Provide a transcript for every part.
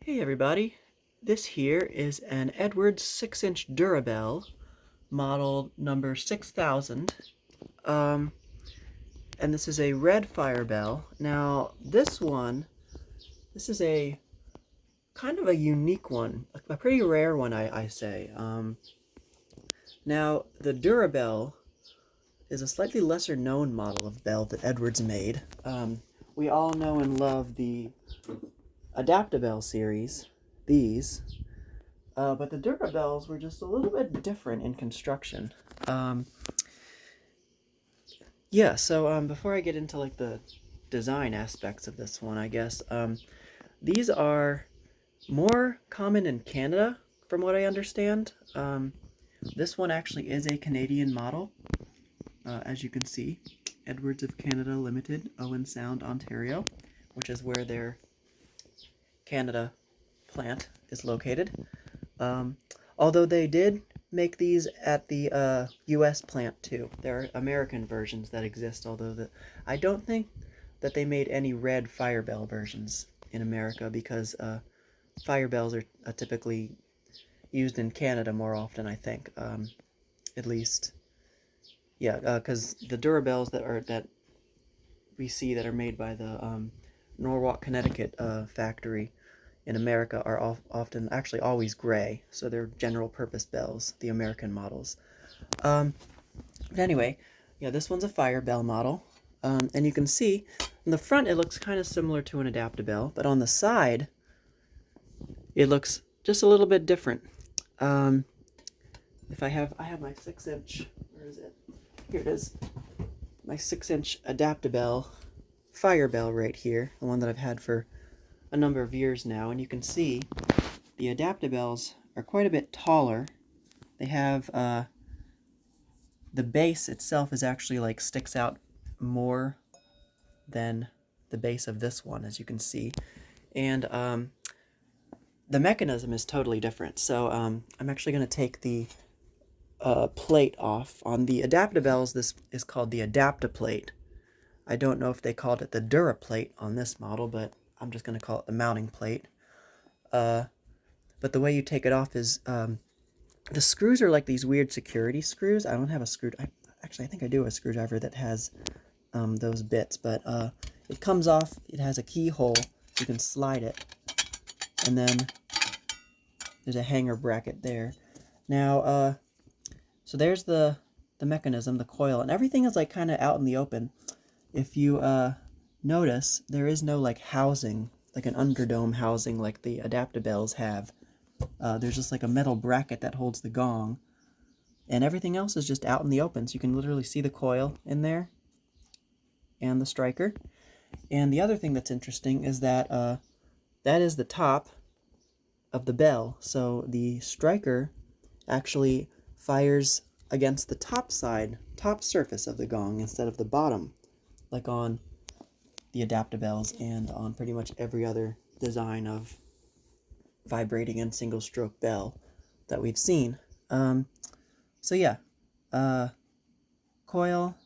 Hey everybody, this here is an Edwards 6-inch Durabel, model number 6000, and this is a red fire bell. Now this is a kind of a unique one, a pretty rare one I say. Now the Durabel is a slightly lesser known model of bell that Edwards made. We all know and love the Adaptabel series, these. But the Durabels were just a little bit different in construction. Yeah, so before I get into like the design aspects of this one, I guess, these are more common in Canada, from what I understand. This one actually is a Canadian model, as you can see. Edwards of Canada Limited, Owen Sound, Ontario, which is where their Canada plant is located. Although they did make these at the US plant too. There are American versions that exist, although I don't think that they made any red fire bell versions in America because fire bells are typically used in Canada more often, I think. At least, yeah, because the Durabels that we see that are made by the Norwalk, Connecticut factory in America are often, actually always gray, so they're general purpose bells, the American models. But anyway, yeah, this one's a fire bell model, and you can see in the front it looks kind of similar to an Adaptabel, but on the side it looks just a little bit different. If I have my 6-inch, where is it? Here it is, my 6-inch Adaptabel fire bell right here, the one that I've had for a number of years now, and you can see the Adaptabels are quite a bit taller. They have the base itself is actually like sticks out more than the base of this one, as you can see, and the mechanism is totally different. So I'm actually going to take the plate off. On the Adaptabels, this is called the Adaptaplate. I don't know if they called it the Duraplate on this model, but I'm just going to call it the mounting plate. But the way you take it off is, the screws are like these weird security screws. I don't have a actually, I think I do have a screwdriver that has those bits, but it comes off, it has a keyhole, you can slide it, and then there's a hanger bracket there. Now, so there's the mechanism, the coil, and everything is like kind of out in the open. If you notice, there is no like housing, like an underdome housing like the Adaptabels have. There's just like a metal bracket that holds the gong, and everything else is just out in the open, so you can literally see the coil in there and the striker. And the other thing that's interesting is that that is the top of the bell, so the striker actually fires against the top surface of the gong instead of the bottom, like on the Adaptabels and on pretty much every other design of vibrating and single stroke bell that we've seen. So yeah, coil,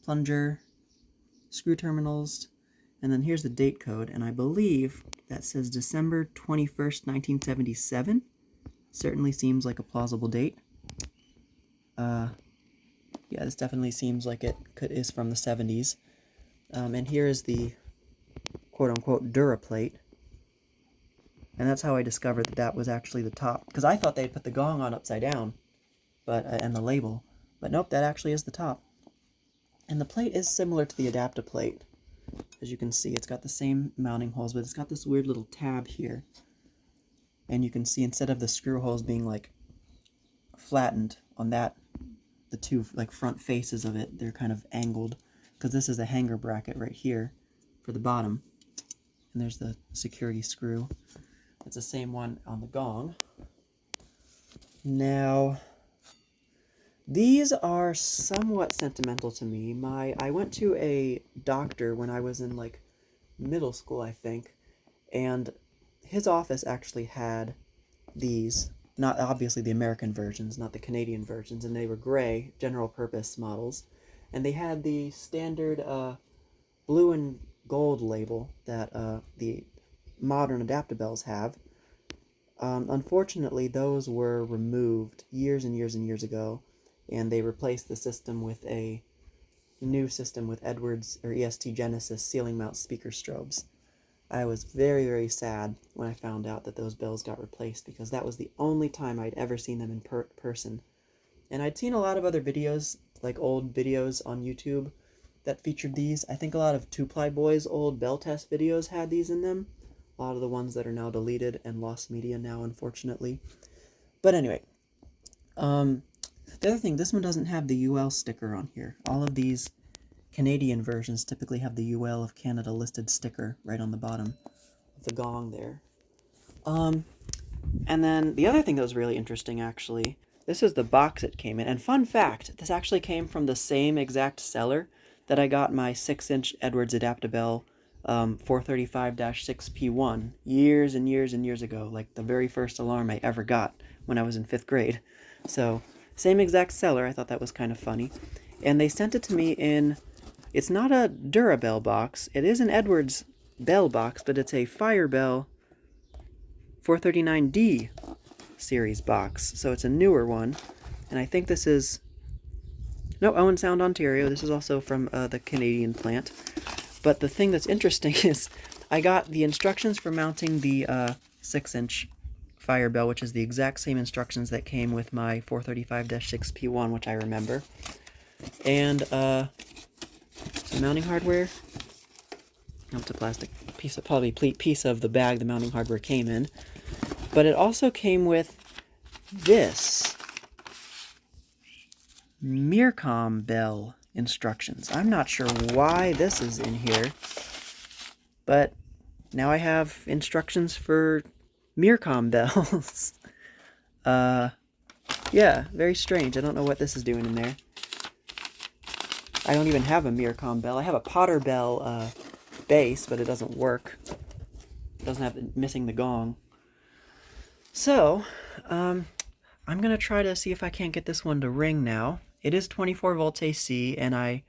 plunger, screw terminals, and then here's the date code, and I believe that says December 21st, 1977. Certainly seems like a plausible date. Yeah, this definitely seems like it is from the 70s. And here is the quote-unquote Duraplate. And that's how I discovered that that was actually the top. Because I thought they'd put the gong on upside down, but and the label. But nope, that actually is the top. And the plate is similar to the Adaptaplate. As you can see, it's got the same mounting holes, but it's got this weird little tab here. And you can see instead of the screw holes being like flattened on that, the two like front faces of it, they're kind of angled, because this is a hanger bracket right here for the bottom. And there's the security screw. It's the same one on the gong. Now, these are somewhat sentimental to me. I went to a doctor when I was in like middle school, I think, and his office actually had these, not obviously the American versions, not the Canadian versions, and they were gray, general purpose models, and they had the standard blue and gold label that the modern Adaptabels have. Unfortunately, those were removed years and years and years ago, and they replaced the system with a new system with Edwards or EST Genesis ceiling mount speaker strobes. I was very, very sad when I found out that those bells got replaced, because that was the only time I'd ever seen them in person. And I'd seen a lot of other videos, like old videos on YouTube, that featured these. I think a lot of 2-Ply Boys' old bell test videos had these in them. A lot of the ones that are now deleted and lost media now, unfortunately. But anyway, the other thing, this one doesn't have the UL sticker on here. All of these Canadian versions typically have the UL of Canada listed sticker right on the bottom of the gong there. And then the other thing that was really interesting, actually, this is the box it came in. And fun fact, this actually came from the same exact seller that I got my 6-inch Edwards Adaptabel 435-6P1 years and years and years ago, like the very first alarm I ever got when I was in 5th grade. So, same exact seller. I thought that was kind of funny. And they sent it to me in, it's not a Durabel box, it is an Edwards bell box, but it's a Firebell 439D series box, so it's a newer one. And I think this is, no, Owen Sound, Ontario. This is also from the Canadian plant. But the thing that's interesting is I got the instructions for mounting the 6-inch Firebell, which is the exact same instructions that came with my 435-6P1, which I remember. And some mounting hardware. Oh, it's a plastic piece of, probably piece of the bag the mounting hardware came in. But it also came with this Mircom bell instructions. I'm not sure why this is in here, but now I have instructions for Mircom bells. Yeah, very strange. I don't know what this is doing in there. I don't even have a Mircom bell. I have a Potter bell base, but it doesn't work. It doesn't have missing the gong. So, I'm going to try to see if I can't get this one to ring now. It is 24 volts AC, and I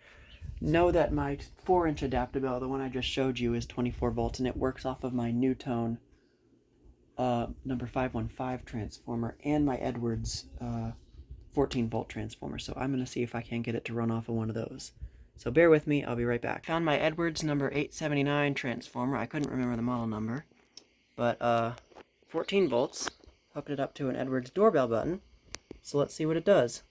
know that my 4-inch Adaptabel, the one I just showed you, is 24 volts, and it works off of my Newtone number 515 transformer and my Edwards 14 volt transformer. So I'm going to see if I can get it to run off of one of those. So bear with me, I'll be right back. Found my Edwards number 879 transformer. I couldn't remember the model number, but 14 volts. Hooked it up to an Edwards doorbell button. So let's see what it does.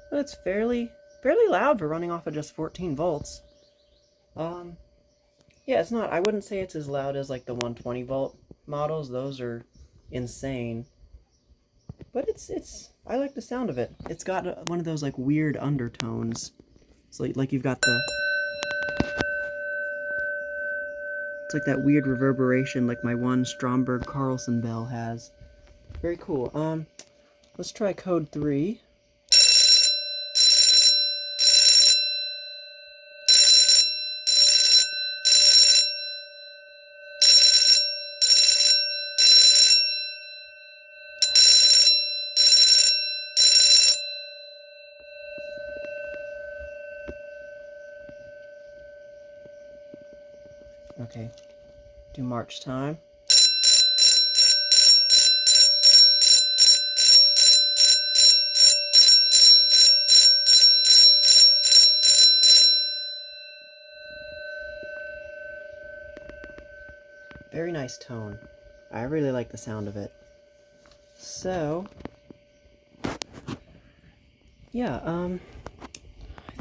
But it's fairly loud for running off of just 14 volts. Yeah, it's not, I wouldn't say it's as loud as like the 120 volt models. Those are insane. But I like the sound of it. It's got one of those like weird undertones. So like you've got the, it's like that weird reverberation like my one Stromberg Carlson bell has. Very cool. Let's try code 3. Okay, do march time. Very nice tone. I really like the sound of it. So, yeah, I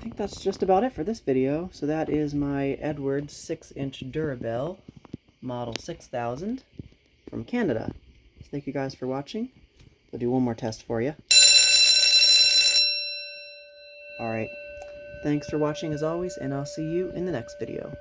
think that's just about it for this video. So that is my Edwards 6-inch Durabel model 6000 from Canada. So thank you guys for watching. I'll do one more test for you. Alright, thanks for watching as always, and I'll see you in the next video.